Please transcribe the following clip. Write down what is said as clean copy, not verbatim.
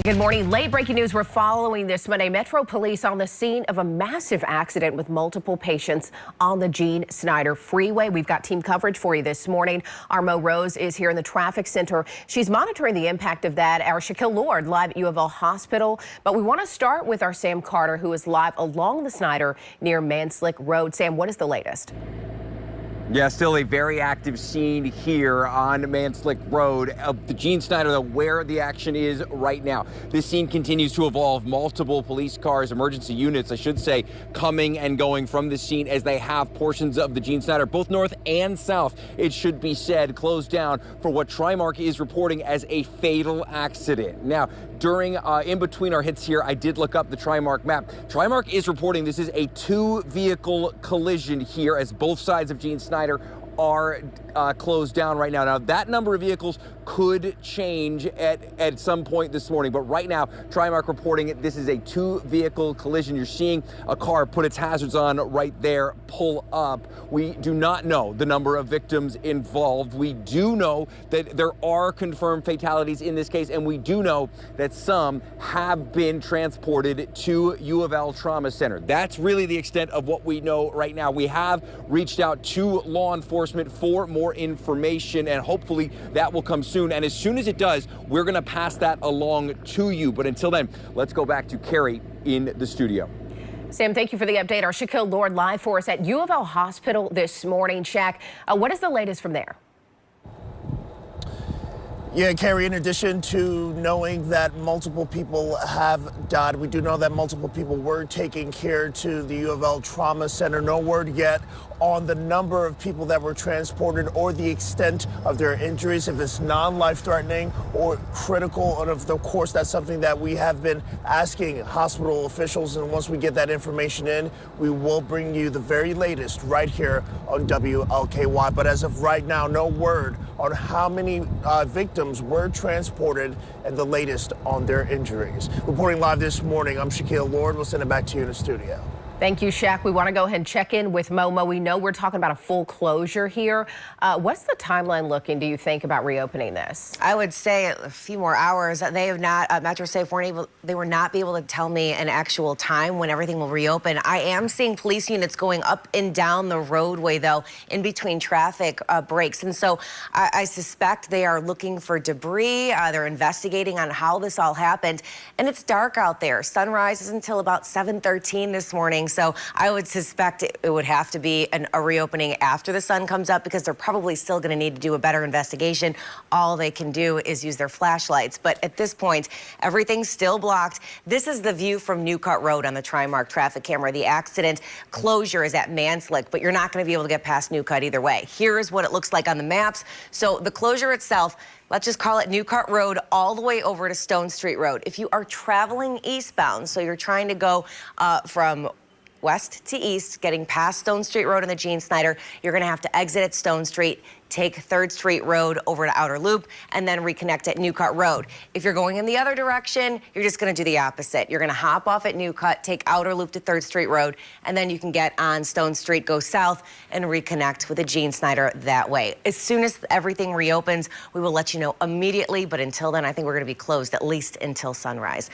Good morning. Late breaking news we're following this Monday. Metro Police on the scene of a massive accident with multiple patients on the Gene Snyder Freeway. We've got team coverage for you this morning. Our Mo Rose is here in the traffic center. She's monitoring the impact of that. Our Shaquille Lord live at U of L Hospital. But we want to start with our Sam Carter, who is live along the Snyder near Manslick Road. Sam, what is the latest? Yeah, still a very active scene here on Manslick Road of the Gene Snyder, where the action is right now. This scene continues to evolve. Multiple police cars, emergency units, I should say, coming and going from this scene as they have portions of the Gene Snyder, both north and south, it should be said, closed down for what TriMark is reporting as a fatal accident. Now, in between our hits here, I did look up the TriMark map. TriMark is reporting this is a two-vehicle collision here as both sides of Gene Snyder are closed down right now. Now, that number of vehicles could change at some point this morning, but right now, TriMark reporting it. This is a two-vehicle collision. You're seeing a car put its hazards on right there, pull up. We do not know the number of victims involved. We do know that there are confirmed fatalities in this case, and we do know that some have been transported to U of L Trauma Center. That's really the extent of what we know right now. We have reached out to law enforcement for more information, and hopefully that will come soon. And as soon as it does, we're going to pass that along to you. But until then, let's go back to Carrie in the studio. Sam, thank you for the update. Our Shaquille Lord live for us at U of L Hospital this morning. Shaq, what is the latest from there? Yeah, Carrie, in addition to knowing that multiple people have died, we do know that multiple people were taken care to the U of L Trauma Center. No word yet on the number of people that were transported or the extent of their injuries, if it's non-life-threatening or critical. And of course, that's something that we have been asking hospital officials. And once we get that information in, we will bring you the very latest right here on WLKY. But as of right now, no word on how many victims were transported and the latest on their injuries. Reporting live this morning, I'm Shaquille Lord. We'll send it back to you in the studio. Thank you, Shaq. We want to go ahead and check in with Momo. We know we're talking about a full closure here. What's the timeline looking, do you think, about reopening this? I would say a few more hours. They have not, MetroSafe they were not be able to tell me an actual time when everything will reopen. I am seeing police units going up and down the roadway, though, in between traffic breaks. And so I suspect they are looking for debris. They're investigating on how this all happened. And it's dark out there. Sunrise is until about 7:13 this morning. So I would suspect it would have to be a reopening after the sun comes up, because they're probably still going to need to do a better investigation. All they can do is use their flashlights. But at this point, everything's still blocked. This is the view from Newcut Road on the TriMark traffic camera. The accident closure is at Manslick, but you're not going to be able to get past Newcut either way. Here's what it looks like on the maps. So the closure itself, let's just call it Newcut Road all the way over to Stone Street Road. If you are traveling eastbound, so you're trying to go from west to east, getting past Stone Street Road and the Gene Snyder, you're going to have to exit at Stone Street, take 3rd Street Road over to Outer Loop, and then reconnect at Newcut Road. If you're going in the other direction, you're just going to do the opposite. You're going to hop off at Newcut, take Outer Loop to 3rd Street Road, and then you can get on Stone Street, go south, and reconnect with the Gene Snyder that way. As soon as everything reopens, we will let you know immediately, but until then, I think we're going to be closed at least until sunrise.